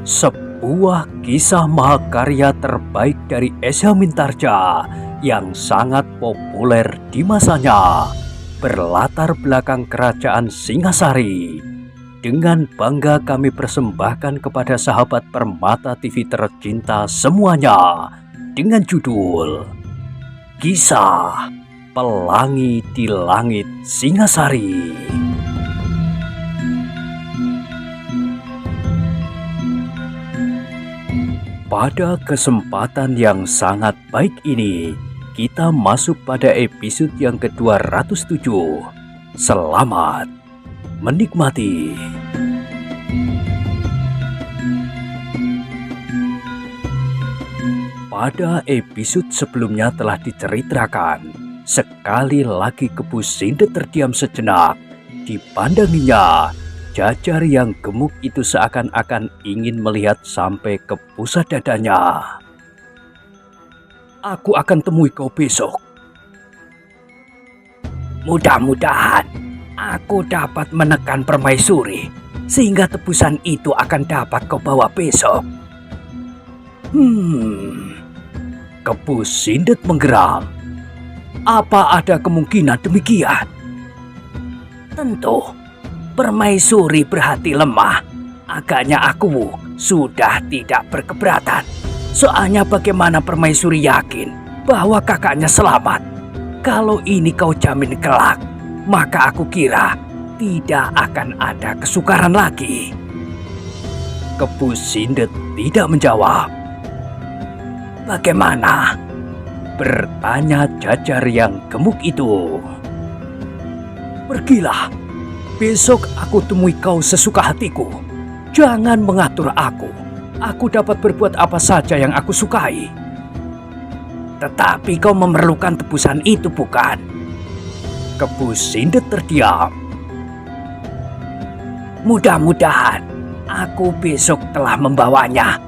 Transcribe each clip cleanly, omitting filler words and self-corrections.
Sebuah kisah mahakarya terbaik dari Esa Mintarja yang sangat populer di masanya, berlatar belakang kerajaan Singasari. Dengan bangga kami persembahkan kepada sahabat Permata TV tercinta semuanya dengan judul Kisah Pelangi di Langit Singasari. Pada kesempatan yang sangat baik ini, kita masuk pada episode yang ke-207. Selamat menikmati. Pada episode sebelumnya telah diceritakan, sekali lagi Kebu Sindet terdiam sejenak. Dipandanginya, Jajar yang gemuk itu seakan-akan ingin melihat sampai ke pusat dadanya. Aku akan temui kau besok. Mudah-mudahan aku dapat menekan permaisuri, sehingga tebusan itu akan dapat kau bawa besok. Kebu Sindet menggeram. Apa ada kemungkinan demikian? Tentu. Permaisuri berhati lemah. Agaknya aku sudah tidak berkeberatan. Soalnya bagaimana permaisuri yakin bahwa kakaknya selamat? Kalau ini kau jamin kelak, maka aku kira tidak akan ada kesukaran lagi. Kebu Sindet tidak menjawab. Bagaimana? Bertanya Jajar yang gemuk itu. Pergilah. Besok aku temui kau sesuka hatiku. Jangan mengatur aku. Aku dapat berbuat apa saja yang aku sukai. Tetapi kau memerlukan tebusan itu, bukan? Kebu Sindet terdiam. Mudah-mudahan aku besok telah membawanya.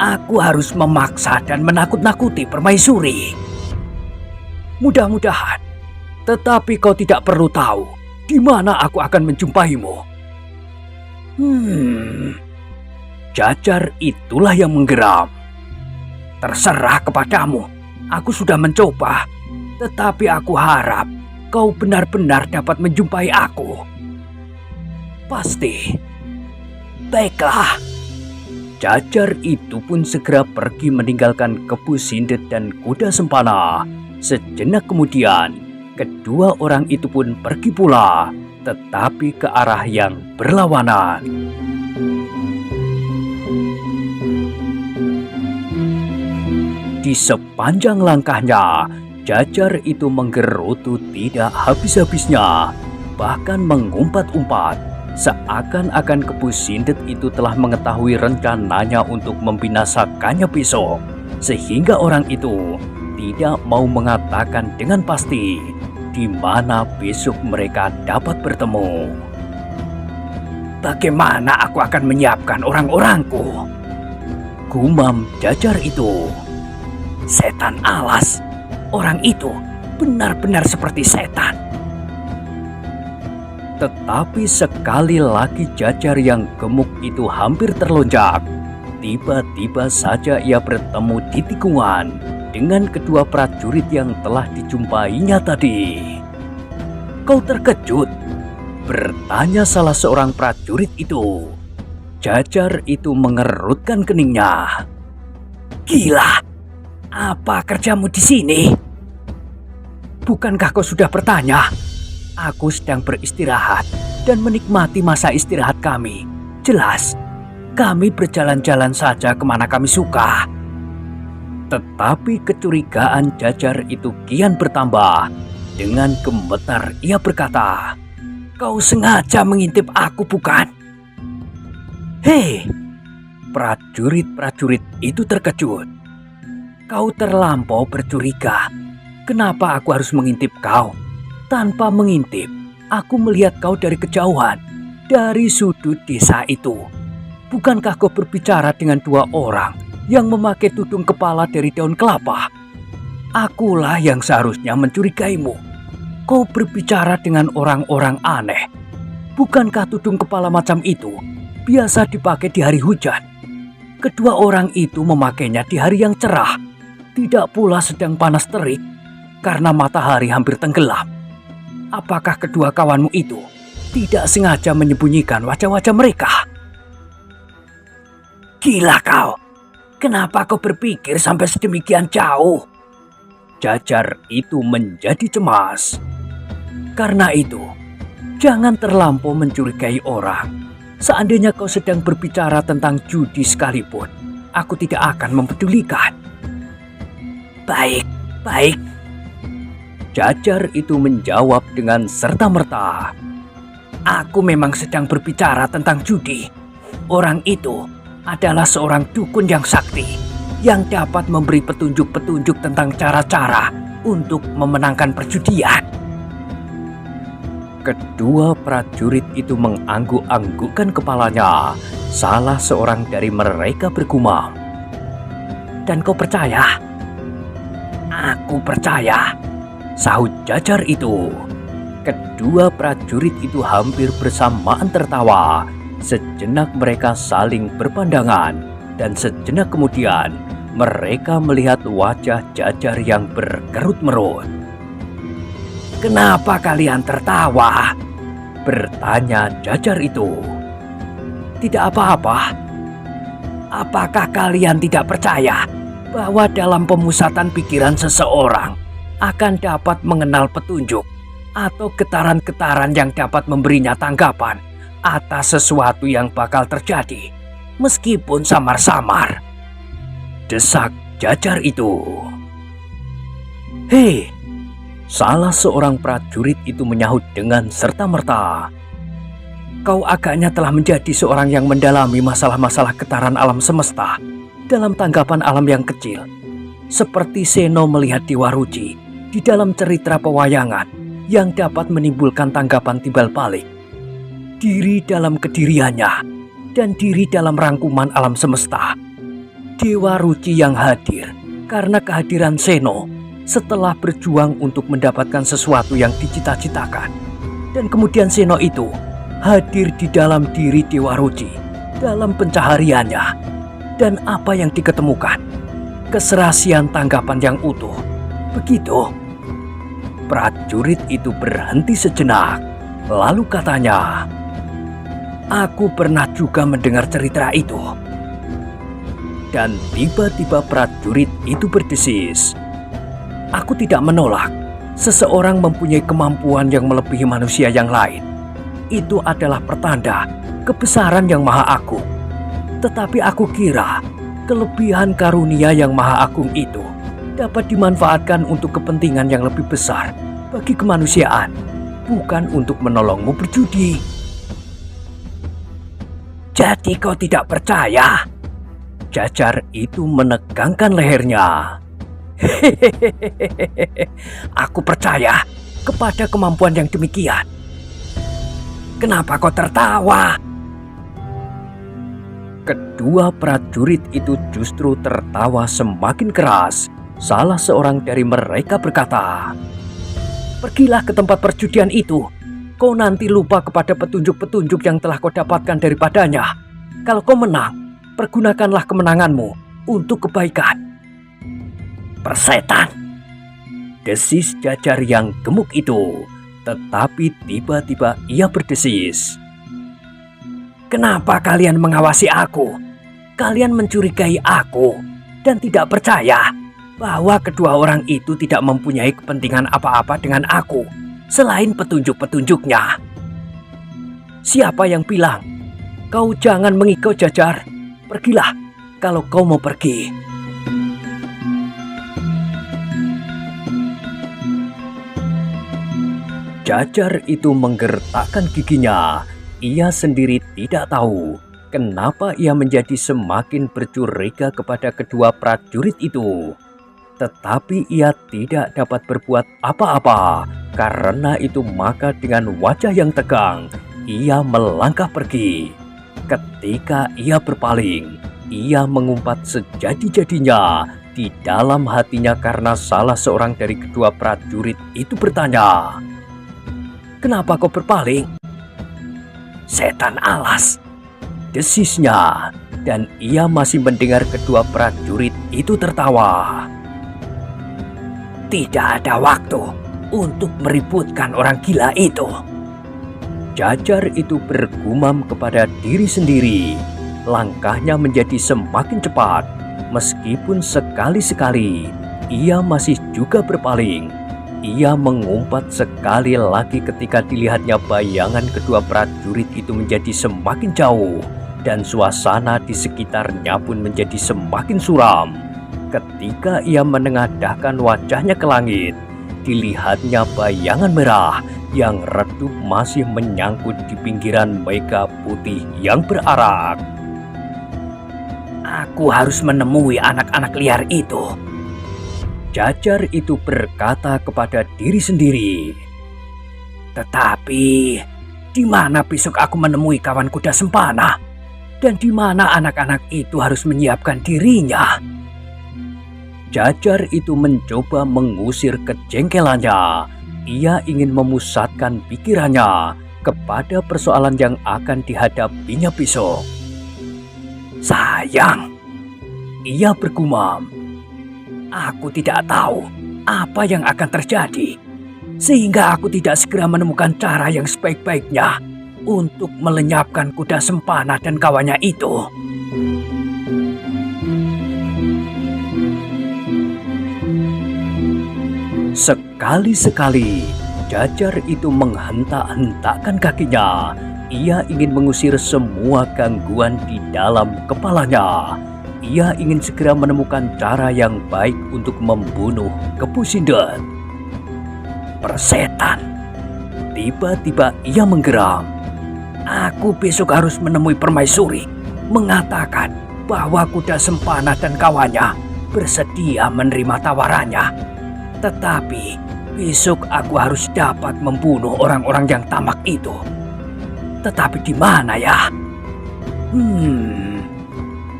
Aku harus memaksa dan menakut-nakuti permaisuri. Mudah-mudahan. Tetapi kau tidak perlu tahu di mana aku akan menjumpaimu. Jajar itulah yang menggeram. Terserah kepadamu. Aku sudah mencoba. Tetapi aku harap kau benar-benar dapat menjumpai aku. Pasti. Baiklah. Jajar itu pun segera pergi meninggalkan Kebu Sindet dan kuda Sempana. Sejenak kemudian, kedua orang itu pun pergi pula, tetapi ke arah yang berlawanan. Di sepanjang langkahnya, Jajar itu menggerutu tidak habis-habisnya, bahkan mengumpat-umpat, seakan-akan Kebu Sindet itu telah mengetahui rencananya untuk membinasakannya besok, sehingga orang itu tidak mau mengatakan dengan pasti di mana besok mereka dapat bertemu. Bagaimana aku akan menyiapkan orang-orangku? Gumam Jajar itu. Setan alas, orang itu benar-benar seperti setan. Tetapi sekali lagi Jajar yang gemuk itu hampir terlonjak. Tiba-tiba saja ia bertemu di tikungan dengan kedua prajurit yang telah dijumpainya tadi. Kau terkejut? Bertanya salah seorang prajurit itu. Jajar itu mengerutkan keningnya. Gila, apa kerjamu di sini? Bukankah kau sudah bertanya? Aku sedang beristirahat dan menikmati masa istirahat kami. Jelas, kami berjalan-jalan saja kemana kami suka. Tetapi kecurigaan Jajar itu kian bertambah. Dengan gemetar ia berkata, kau sengaja mengintip aku, bukan? Hei, prajurit-prajurit itu terkejut. Kau terlampau bercuriga. Kenapa aku harus mengintip kau? Tanpa mengintip, aku melihat kau dari kejauhan, dari sudut desa itu. Bukankah kau berbicara dengan dua orang yang memakai tudung kepala dari daun kelapa? Akulah yang seharusnya mencurigaimu. Kau berbicara dengan orang-orang aneh. Bukankah tudung kepala macam itu biasa dipakai di hari hujan? Kedua orang itu memakainya di hari yang cerah, tidak pula sedang panas terik karena matahari hampir tenggelam. Apakah kedua kawanmu itu tidak sengaja menyembunyikan wajah-wajah mereka? Gila kau, kenapa kau berpikir sampai sedemikian jauh? Jajar itu menjadi cemas. Karena itu, jangan terlampau mencurigai orang. Seandainya kau sedang berbicara tentang judi sekalipun, aku tidak akan mempedulikan. Baik, baik. Jajar itu menjawab dengan serta-merta. Aku memang sedang berbicara tentang judi. Orang itu adalah seorang dukun yang sakti, yang dapat memberi petunjuk-petunjuk tentang cara-cara untuk memenangkan perjudian. Kedua prajurit itu mengangguk-anggukkan kepalanya. Salah seorang dari mereka bergumam. Dan kau percaya? Aku percaya, sahut Jajar itu. Kedua prajurit itu hampir bersamaan tertawa. Sejenak mereka saling berpandangan. Dan sejenak kemudian mereka melihat wajah Jajar yang berkerut-merut. Kenapa kalian tertawa? Bertanya Jajar itu. Tidak apa-apa. Apakah kalian tidak percaya bahwa dalam pemusatan pikiran seseorang akan dapat mengenal petunjuk atau getaran-getaran yang dapat memberinya tanggapan atas sesuatu yang bakal terjadi, meskipun samar-samar? Desak Jajar itu. Hei, salah seorang prajurit itu menyahut dengan serta-merta. Kau agaknya telah menjadi seorang yang mendalami masalah-masalah getaran alam semesta dalam tanggapan alam yang kecil. Seperti Seno melihat Dewa Ruci di dalam cerita pewayangan yang dapat menimbulkan tanggapan timbal balik. Diri dalam kediriannya dan diri dalam rangkuman alam semesta. Dewa Ruci yang hadir karena kehadiran Seno setelah berjuang untuk mendapatkan sesuatu yang dicita-citakan. Dan kemudian Seno itu hadir di dalam diri Dewa Ruci dalam pencahariannya. Dan apa yang diketemukan? Keserasian tanggapan yang utuh. Begitu. Prajurit itu berhenti sejenak. Lalu katanya, aku pernah juga mendengar cerita itu. Dan tiba-tiba prajurit itu berdesis. Aku tidak menolak seseorang mempunyai kemampuan yang melebihi manusia yang lain. Itu adalah pertanda kebesaran yang maha agung. Tetapi aku kira kelebihan karunia yang maha agung itu dapat dimanfaatkan untuk kepentingan yang lebih besar bagi kemanusiaan, bukan untuk menolongmu berjudi. Jadi kau tidak percaya? Jajar itu menegangkan lehernya. Hehehe, aku percaya kepada kemampuan yang demikian. Kenapa kau tertawa? Kedua prajurit itu justru tertawa semakin keras. Salah seorang dari mereka berkata, pergilah ke tempat perjudian itu. Kau nanti lupa kepada petunjuk-petunjuk yang telah kau dapatkan daripadanya. Kalau kau menang, pergunakanlah kemenanganmu untuk kebaikan. Persetan, desis Jajar yang gemuk itu. Tetapi tiba-tiba ia berdesis. Kenapa kalian mengawasi aku? Kalian mencurigai aku dan tidak percaya bahwa kedua orang itu tidak mempunyai kepentingan apa-apa dengan aku selain petunjuk-petunjuknya. Siapa yang bilang kau jangan mengikut Jajar? Pergilah kalau kau mau pergi. Jajar itu menggertakkan giginya. Ia sendiri tidak tahu kenapa ia menjadi semakin bercuriga kepada kedua prajurit itu. Tetapi ia tidak dapat berbuat apa-apa. Karena itu maka dengan wajah yang tegang, ia melangkah pergi. Ketika ia berpaling, ia mengumpat sejadi-jadinya di dalam hatinya karena salah seorang dari kedua prajurit itu bertanya, "Kenapa kau berpaling?" "Setan alas," desisnya. dan ia masih mendengar kedua prajurit itu tertawa. Tidak ada waktu untuk meributkan orang gila itu. Jajar itu bergumam kepada diri sendiri. Langkahnya menjadi semakin cepat. Meskipun sekali-sekali ia masih juga berpaling. Ia mengumpat sekali lagi ketika dilihatnya bayangan kedua prajurit itu menjadi semakin jauh. Dan suasana di sekitarnya pun menjadi semakin suram. Ketika ia menengadahkan wajahnya ke langit, dilihatnya bayangan merah yang redup masih menyangkut di pinggiran mega putih yang berarak. Aku harus menemui anak-anak liar itu. Jajar itu berkata kepada diri sendiri. Tetapi, di mana besok aku menemui kawan kuda sempana? Dan di mana anak-anak itu harus menyiapkan dirinya? Jajar itu mencoba mengusir kejengkelannya. Ia ingin memusatkan pikirannya kepada persoalan yang akan dihadapinya besok. Sayang, ia bergumam. Aku tidak tahu apa yang akan terjadi, sehingga aku tidak segera menemukan cara yang sebaik-baiknya untuk melenyapkan kuda sempana dan kawannya itu. Sekali-sekali, Jajar itu menghentak-hentakkan kakinya. Ia ingin mengusir semua gangguan di dalam kepalanya. Ia ingin segera menemukan cara yang baik untuk membunuh Kepusindet. Persetan. Tiba-tiba ia menggeram. Aku besok harus menemui permaisuri, mengatakan bahwa kuda sempana dan kawannya bersedia menerima tawarannya. Tetapi besok aku harus dapat membunuh orang-orang yang tamak itu. Tetapi di mana ya?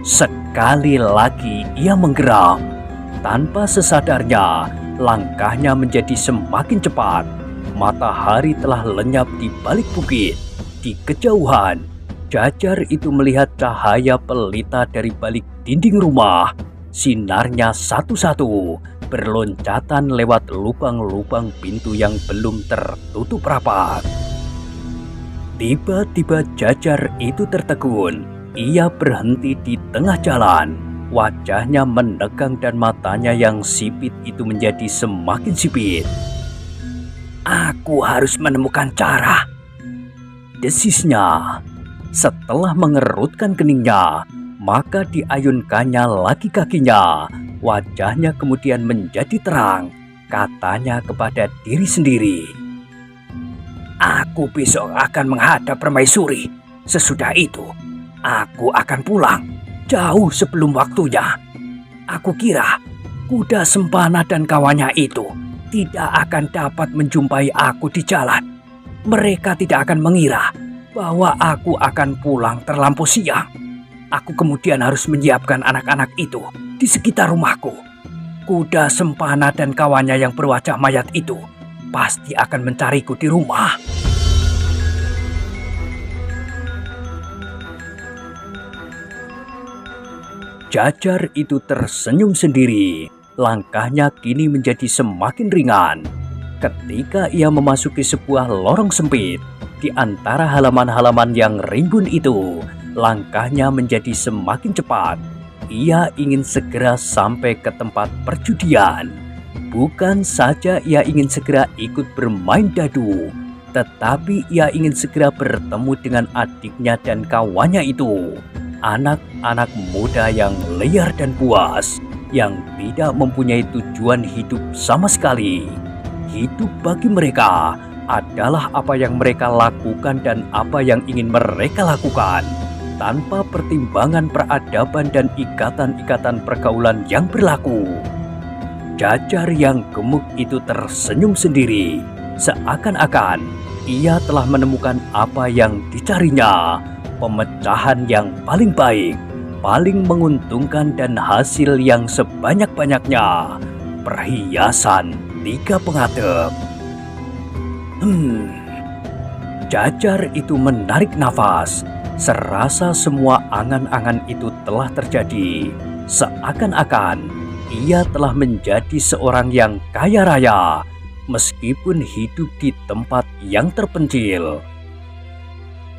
Sekali lagi ia menggeram. Tanpa sesadarnya, langkahnya menjadi semakin cepat. Matahari telah lenyap di balik bukit. Di kejauhan, Jajar itu melihat cahaya pelita dari balik dinding rumah. Sinarnya satu-satu berloncatan lewat lubang-lubang pintu yang belum tertutup rapat. Tiba-tiba Jajar itu tertegun. Ia berhenti di tengah jalan. Wajahnya menegang dan matanya yang sipit itu menjadi semakin sipit. Aku harus menemukan cara, desisnya. Setelah mengerutkan keningnya, maka diayunkannya lagi kakinya. Wajahnya kemudian menjadi terang. Katanya kepada diri sendiri. Aku besok akan menghadap permaisuri. Sesudah itu, aku akan pulang jauh sebelum waktunya. Aku kira kuda sempana dan kawannya itu tidak akan dapat menjumpai aku di jalan. Mereka tidak akan mengira bahwa aku akan pulang terlampau siang. Aku kemudian harus menyiapkan anak-anak itu di sekitar rumahku. Kuda sempana dan kawannya yang berwajah mayat itu pasti akan mencariku di rumah. Jajar itu tersenyum sendiri. Langkahnya kini menjadi semakin ringan. Ketika ia memasuki sebuah lorong sempit, di antara halaman-halaman yang rimbun itu, langkahnya menjadi semakin cepat. Ia ingin segera sampai ke tempat perjudian. Bukan saja ia ingin segera ikut bermain dadu, tetapi ia ingin segera bertemu dengan adiknya dan kawannya itu. Anak-anak muda yang liar dan puas, yang tidak mempunyai tujuan hidup sama sekali. Hidup bagi mereka adalah apa yang mereka lakukan dan apa yang ingin mereka lakukan, tanpa pertimbangan peradaban dan ikatan-ikatan pergaulan yang berlaku. Jajar yang gemuk itu tersenyum sendiri, seakan-akan ia telah menemukan apa yang dicarinya, pemecahan yang paling baik, paling menguntungkan dan hasil yang sebanyak-banyaknya, perhiasan 3 pengatep. Jajar itu menarik nafas. Serasa semua angan-angan itu telah terjadi, seakan-akan ia telah menjadi seorang yang kaya raya, meskipun hidup di tempat yang terpencil.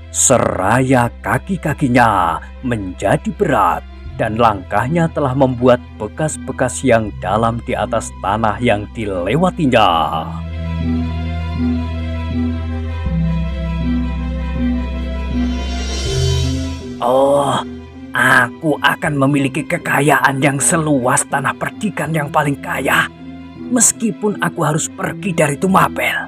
Seraya kaki-kakinya menjadi berat dan langkahnya telah membuat bekas-bekas yang dalam di atas tanah yang dilewatinya. Oh, aku akan memiliki kekayaan yang seluas tanah perdikan yang paling kaya, meskipun aku harus pergi dari Tumapel.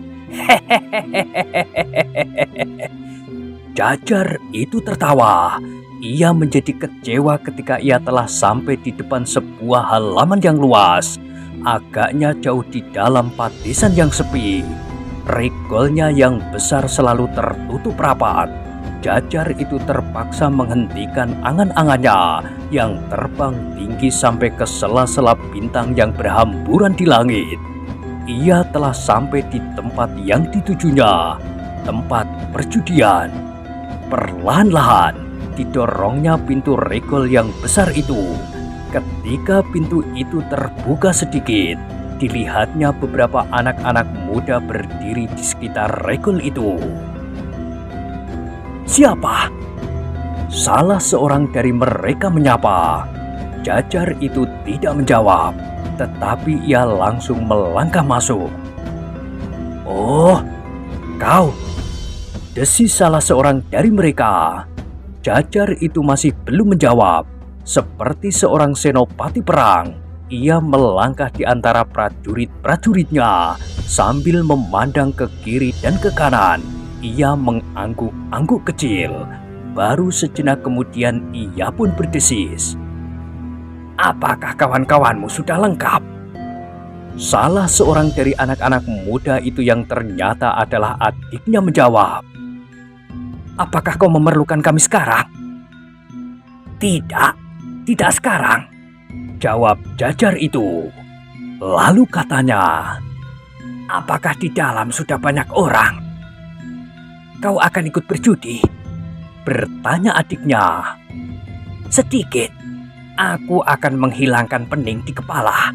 Jajar itu tertawa. Ia menjadi kecewa ketika ia telah sampai di depan sebuah halaman yang luas, agaknya jauh di dalam padesan yang sepi. Regolnya yang besar selalu tertutup rapat. Jajar itu terpaksa menghentikan angan-angannya yang terbang tinggi sampai ke sela-sela bintang yang berhamburan di langit. Ia telah sampai di tempat yang ditujunya, tempat perjudian. Perlahan-lahan didorongnya pintu regol yang besar itu. Ketika pintu itu terbuka sedikit, dilihatnya beberapa anak-anak muda berdiri di sekitar regol itu. Siapa? Salah seorang dari mereka menyapa. Jajar itu tidak menjawab, tetapi ia langsung melangkah masuk. Oh, kau? Desis salah seorang dari mereka. Jajar itu masih belum menjawab. Seperti seorang senopati perang, ia melangkah di antara prajurit-prajuritnya sambil memandang ke kiri dan ke kanan. Ia mengangguk-angguk kecil. Baru sejenak kemudian ia pun berdesis. Apakah kawan-kawanmu sudah lengkap? Salah seorang dari anak-anak muda itu yang ternyata adalah adiknya menjawab. Apakah kau memerlukan kami sekarang? Tidak sekarang, jawab Jajar itu. Lalu katanya, apakah di dalam sudah banyak orang? Kau akan ikut berjudi? Bertanya adiknya. Sedikit, aku akan menghilangkan pening di kepala.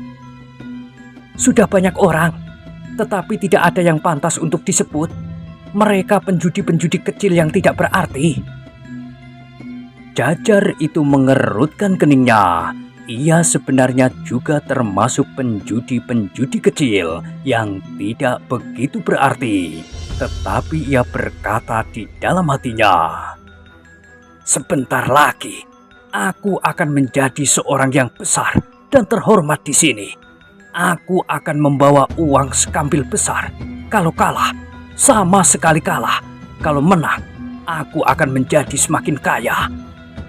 Sudah banyak orang, tetapi tidak ada yang pantas untuk disebut. Mereka penjudi-penjudi kecil yang tidak berarti. Jajar itu mengerutkan keningnya. Ia sebenarnya juga termasuk penjudi-penjudi kecil yang tidak begitu berarti. Tetapi ia berkata di dalam hatinya, sebentar lagi, aku akan menjadi seorang yang besar dan terhormat di sini. Aku akan membawa uang sekambil besar. Kalau kalah, sama sekali kalah. Kalau menang, aku akan menjadi semakin kaya.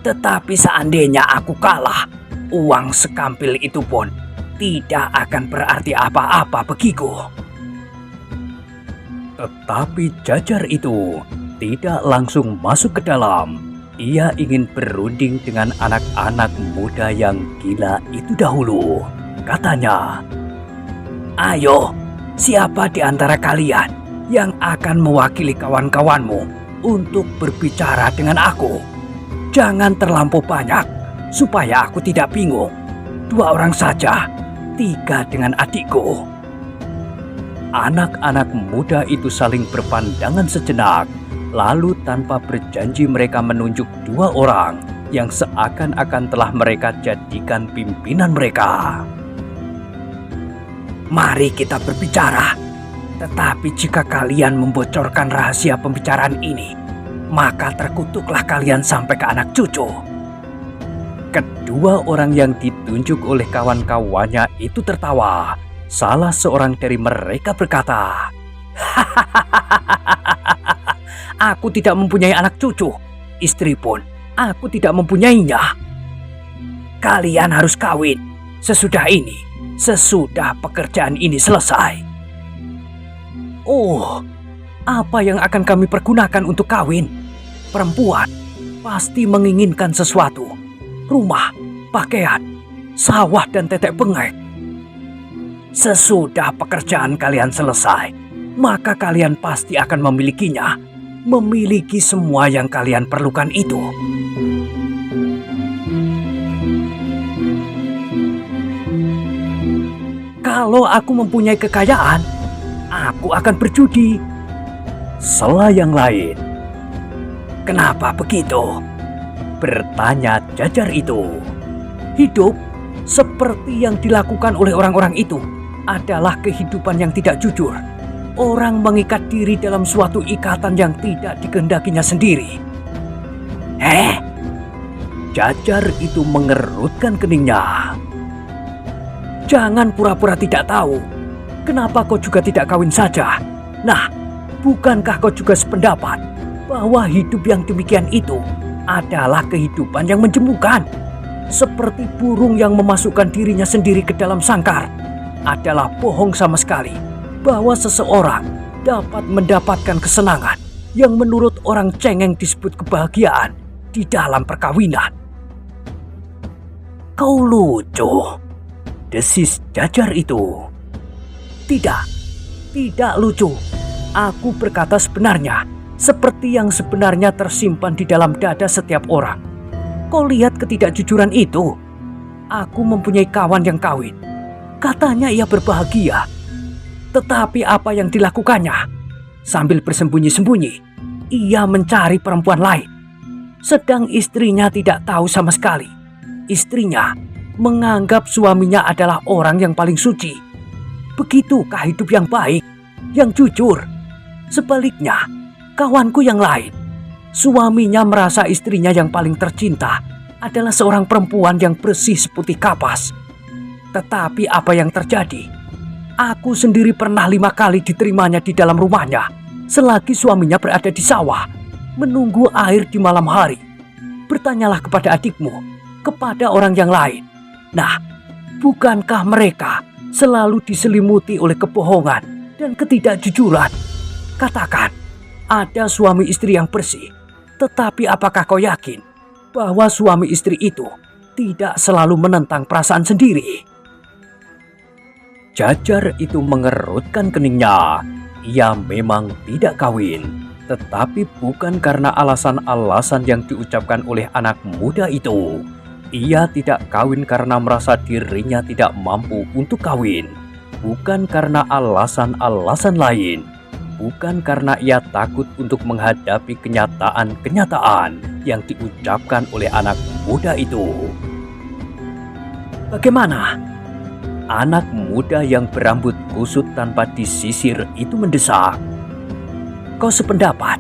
Tetapi seandainya aku kalah, uang sekampil itu pun tidak akan berarti apa-apa bagiku. Tetapi Jajar itu tidak langsung masuk ke dalam. Ia ingin berunding dengan anak-anak muda yang gila itu dahulu. Katanya, ayo, siapa di antara kalian yang akan mewakili kawan-kawanmu untuk berbicara dengan aku? Jangan terlampau banyak, supaya aku tidak bingung. 2 orang saja, 3 dengan adikku. Anak-anak muda itu saling berpandangan sejenak, lalu tanpa berjanji mereka menunjuk 2 orang yang seakan-akan telah mereka jadikan pimpinan mereka. Mari kita berbicara, tetapi jika kalian membocorkan rahasia pembicaraan ini, maka terkutuklah kalian sampai ke anak cucu. Kedua orang yang ditunjuk oleh kawan-kawannya itu tertawa. Salah seorang dari mereka berkata, aku tidak mempunyai anak cucu, istri pun aku tidak mempunyainya. Kalian harus kawin sesudah ini, sesudah pekerjaan ini selesai. Oh, apa yang akan kami pergunakan untuk kawin? Perempuan pasti menginginkan sesuatu, rumah, pakaian, sawah dan tetek bengek. Sesudah pekerjaan kalian selesai, maka kalian pasti akan memilikinya. memiliki semua yang kalian perlukan itu. Kalau aku mempunyai kekayaan, aku akan berjudi. Sela yang lain. Kenapa begitu? Bertanya Jajar itu. Hidup seperti yang dilakukan oleh orang-orang itu adalah kehidupan yang tidak jujur. Orang mengikat diri dalam suatu ikatan yang tidak dikehendakinya sendiri. Jajar itu mengerutkan keningnya. Jangan pura-pura tidak tahu. Kenapa kau juga tidak kawin saja? Nah, bukankah kau juga sependapat bahwa hidup yang demikian itu adalah kehidupan yang menjemukan? Seperti burung yang memasukkan dirinya sendiri ke dalam sangkar. Adalah bohong sama sekali bahwa seseorang dapat mendapatkan kesenangan yang menurut orang cengeng disebut kebahagiaan di dalam perkawinan. Kau lucu, desis Jajar itu. Tidak lucu. Aku berkata sebenarnya, seperti yang sebenarnya tersimpan di dalam dada setiap orang. Kau lihat ketidakjujuran itu? Aku mempunyai kawan yang kawin. Katanya ia berbahagia. Tetapi apa yang dilakukannya? Sambil bersembunyi-sembunyi, ia mencari perempuan lain. Sedang istrinya tidak tahu sama sekali. Istrinya menganggap suaminya adalah orang yang paling suci. Begitukah hidup yang baik, yang jujur? Sebaliknya, kawanku yang lain, suaminya merasa istrinya yang paling tercinta adalah seorang perempuan yang bersih seputih kapas. Tetapi apa yang terjadi? Aku sendiri pernah 5 kali diterimanya di dalam rumahnya selagi suaminya berada di sawah, menunggu air di malam hari. Bertanyalah kepada adikmu, kepada orang yang lain. Nah, bukankah mereka selalu diselimuti oleh kebohongan dan ketidakjujuran? Katakan, ada suami istri yang bersih. Tetapi apakah kau yakin bahwa suami istri itu tidak selalu menentang perasaan sendiri? Jajar itu mengerutkan keningnya. Ia memang tidak kawin, tetapi bukan karena alasan-alasan yang diucapkan oleh anak muda itu. Ia tidak kawin karena merasa dirinya tidak mampu untuk kawin. Bukan karena alasan-alasan lain. Bukan karena ia takut untuk menghadapi kenyataan-kenyataan yang diucapkan oleh anak muda itu. Bagaimana? Anak muda yang berambut kusut tanpa disisir itu mendesak. Kau sependapat?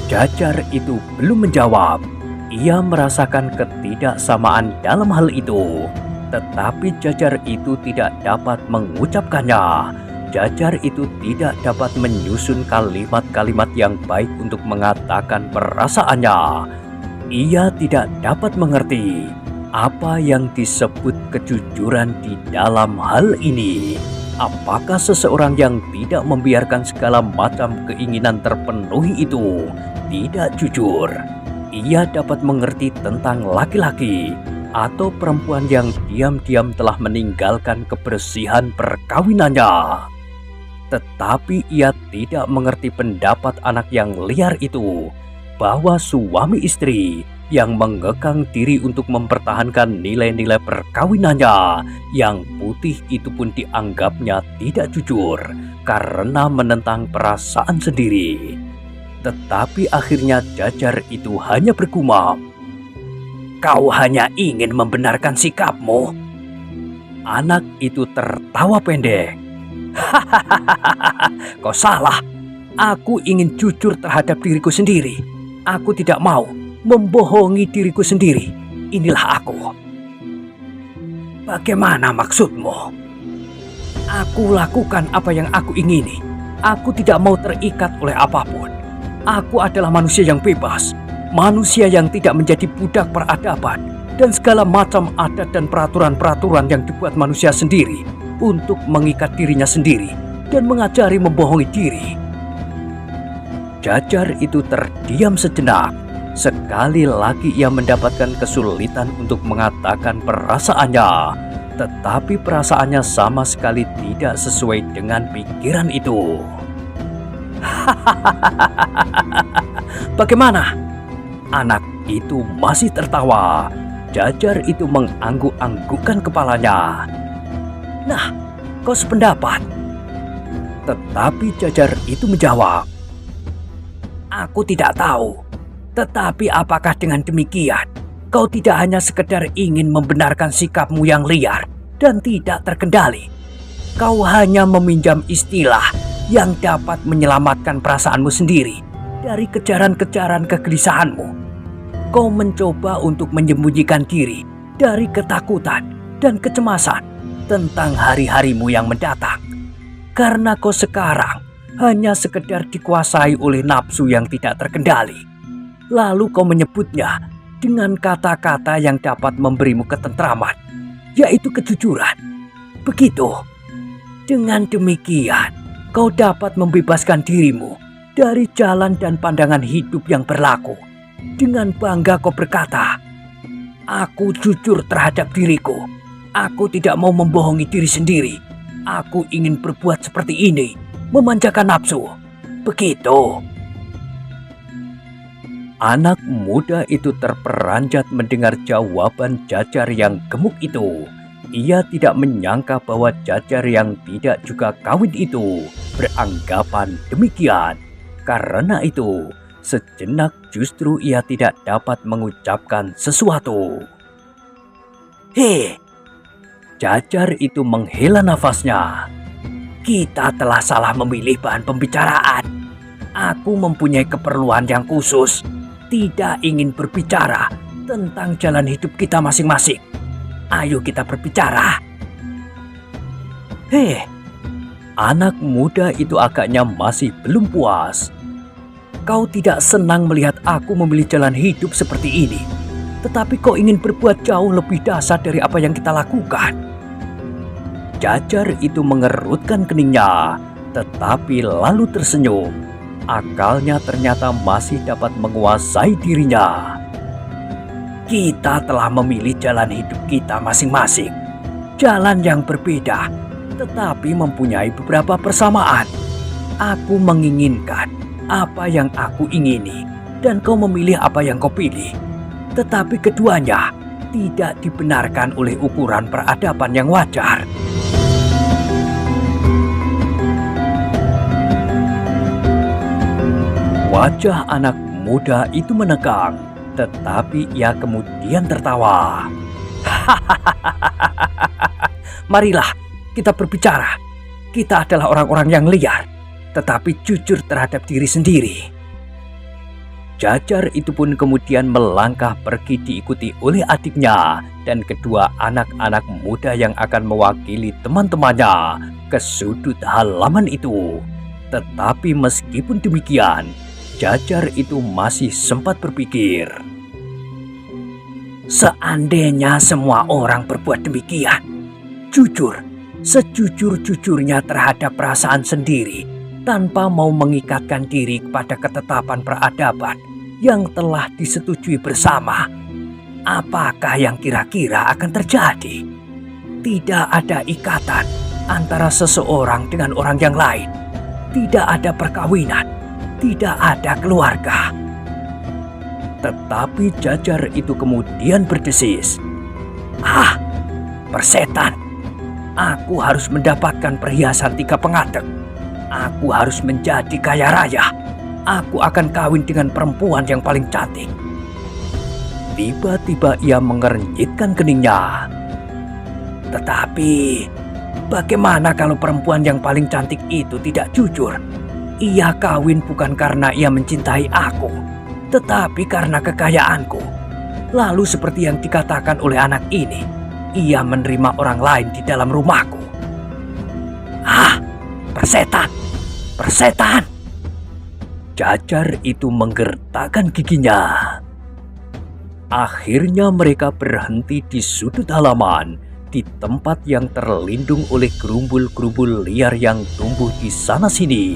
Jajar itu belum menjawab. Ia merasakan ketidaksamaan dalam hal itu. Tetapi Jajar itu tidak dapat mengucapkannya. Jajar itu tidak dapat menyusun kalimat-kalimat yang baik untuk mengatakan perasaannya. Ia tidak dapat mengerti apa yang disebut kejujuran di dalam hal ini. Apakah seseorang yang tidak membiarkan segala macam keinginan terpenuhi itu tidak jujur? Ia dapat mengerti tentang laki-laki atau perempuan yang diam-diam telah meninggalkan kebersihan perkawinannya. Tetapi ia tidak mengerti pendapat anak yang liar itu, bahwa suami istri yang mengekang diri untuk mempertahankan nilai-nilai perkawinannya yang putih itu pun dianggapnya tidak jujur karena menentang perasaan sendiri. Tetapi akhirnya Jajar itu hanya bergumam, "Kau hanya ingin membenarkan sikapmu." Anak itu tertawa pendek. "Hahaha, kau salah. Aku ingin jujur terhadap diriku sendiri. Aku tidak mau membohongi diriku sendiri. Inilah aku." "Bagaimana maksudmu?" "Aku lakukan apa yang aku ingini. Aku tidak mau terikat oleh apapun. Aku adalah manusia yang bebas, manusia yang tidak menjadi budak peradaban dan segala macam adat dan peraturan-peraturan yang dibuat manusia sendiri untuk mengikat dirinya sendiri dan mengajari membohongi diri." Jajar itu terdiam sejenak. Sekali lagi ia mendapatkan kesulitan untuk mengatakan perasaannya, tetapi perasaannya sama sekali tidak sesuai dengan pikiran itu. Bagaimana? Anak itu masih tertawa. Jajar itu mengangguk-anggukkan kepalanya. Nah, kau sependapat? Tetapi Jajar itu menjawab, aku tidak tahu. Tetapi apakah dengan demikian, kau tidak hanya sekedar ingin membenarkan sikapmu yang liar dan tidak terkendali? Kau hanya meminjam istilah yang dapat menyelamatkan perasaanmu sendiri dari kejaran-kejaran kegelisahanmu. Kau mencoba untuk menyembunyikan diri dari ketakutan dan kecemasan tentang hari-harimu yang mendatang. Karena kau sekarang hanya sekedar dikuasai oleh nafsu yang tidak terkendali. Lalu kau menyebutnya dengan kata-kata yang dapat memberimu ketentraman, yaitu kejujuran. Begitu. Dengan demikian, kau dapat membebaskan dirimu dari jalan dan pandangan hidup yang berlaku. Dengan bangga kau berkata, aku jujur terhadap diriku. Aku tidak mau membohongi diri sendiri. Aku ingin berbuat seperti ini, memanjakan nafsu. Begitu. Anak muda itu terperanjat mendengar jawaban Jajar yang gemuk itu. Ia tidak menyangka bahwa Jajar yang tidak juga kawin itu beranggapan demikian. Karena itu, sejenak justru ia tidak dapat mengucapkan sesuatu. Hei, Jajar itu menghela nafasnya. kita telah salah memilih bahan pembicaraan. Aku mempunyai keperluan yang khusus, tidak ingin berbicara tentang jalan hidup kita masing-masing. Ayo kita berbicara. Hei, anak muda itu agaknya masih belum puas. Kau tidak senang melihat aku memilih jalan hidup seperti ini, tetapi kau ingin berbuat jauh lebih dahsyat dari apa yang kita lakukan. Jajar itu mengerutkan keningnya, tetapi lalu tersenyum. Akalnya ternyata masih dapat menguasai dirinya. Kita telah memilih jalan hidup kita masing-masing. Jalan yang berbeda, tetapi mempunyai beberapa persamaan. Aku menginginkan apa yang aku ingini, dan kau memilih apa yang kau pilih. Tetapi keduanya tidak dibenarkan oleh ukuran peradaban yang wajar. Wajah anak muda itu menegang, tetapi ia kemudian tertawa. Marilah kita berbicara. Kita adalah orang-orang yang liar, tetapi jujur terhadap diri sendiri. Jajar itu pun kemudian melangkah pergi diikuti oleh adiknya dan kedua anak-anak muda yang akan mewakili teman-temannya ke sudut halaman itu. Tetapi meskipun demikian, Jajar itu masih sempat berpikir. Seandainya semua orang berbuat demikian, jujur, sejujur-jujurnya terhadap perasaan sendiri, tanpa mau mengikatkan diri kepada ketetapan peradaban yang telah disetujui bersama, apakah yang kira-kira akan terjadi? Tidak ada ikatan antara seseorang dengan orang yang lain. Tidak ada perkawinan. Tidak ada keluarga. Tetapi Jajar itu kemudian berdesis. Ah, persetan. Aku harus mendapatkan perhiasan 3 pengadek. Aku harus menjadi kaya raya. Aku akan kawin dengan perempuan yang paling cantik. Tiba-tiba ia mengernyitkan keningnya. Tetapi, bagaimana kalau perempuan yang paling cantik itu tidak jujur? Ia kawin bukan karena ia mencintai aku, tetapi karena kekayaanku. Lalu seperti yang dikatakan oleh anak ini, ia menerima orang lain di dalam rumahku. Ah, persetan! Persetan! Jajar itu menggertakkan giginya. Akhirnya mereka berhenti di sudut halaman, di tempat yang terlindung oleh gerumbul-gerumbul liar yang tumbuh di sana-sini.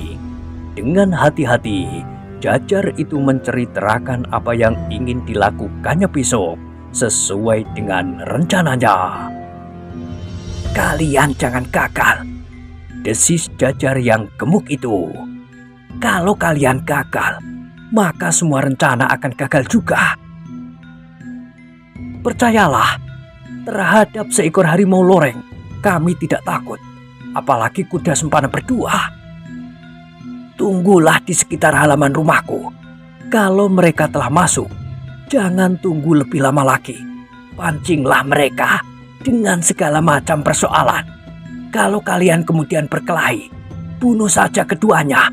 Dengan hati-hati, Jajar itu menceritakan apa yang ingin dilakukannya besok sesuai dengan rencananya. Kalian jangan gagal, desis Jajar yang gemuk itu. Kalau kalian gagal, maka semua rencana akan gagal juga. Percayalah, terhadap seekor harimau loreng, kami tidak takut. Apalagi kuda sempana berdua. Tunggulah di sekitar halaman rumahku. Kalau mereka telah masuk, jangan tunggu lebih lama lagi. Pancinglah mereka dengan segala macam persoalan. Kalau kalian kemudian berkelahi, bunuh saja keduanya.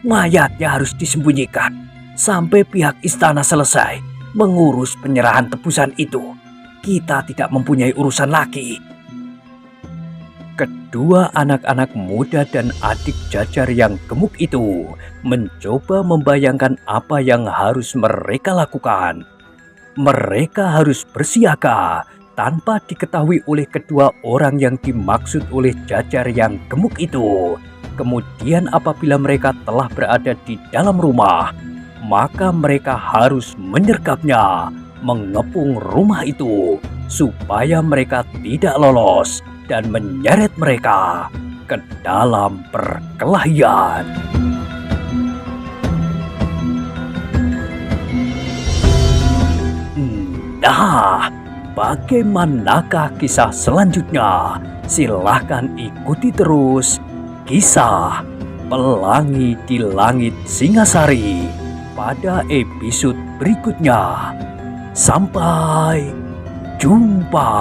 Mayatnya harus disembunyikan sampai pihak istana selesai mengurus penyerahan tebusan itu. Kita tidak mempunyai urusan lagi. Kedua anak-anak muda dan adik Jajar yang gemuk itu mencoba membayangkan apa yang harus mereka lakukan. Mereka harus bersiaga tanpa diketahui oleh kedua orang yang dimaksud oleh Jajar yang gemuk itu. Kemudian apabila mereka telah berada di dalam rumah, maka mereka harus menyergapnya, mengepung rumah itu, supaya mereka tidak lolos dan menyeret mereka ke dalam perkelahian. Nah, bagaimanakah kisah selanjutnya? Silahkan ikuti terus kisah Pelangi di Langit Singasari pada episode berikutnya. Sampai jumpa.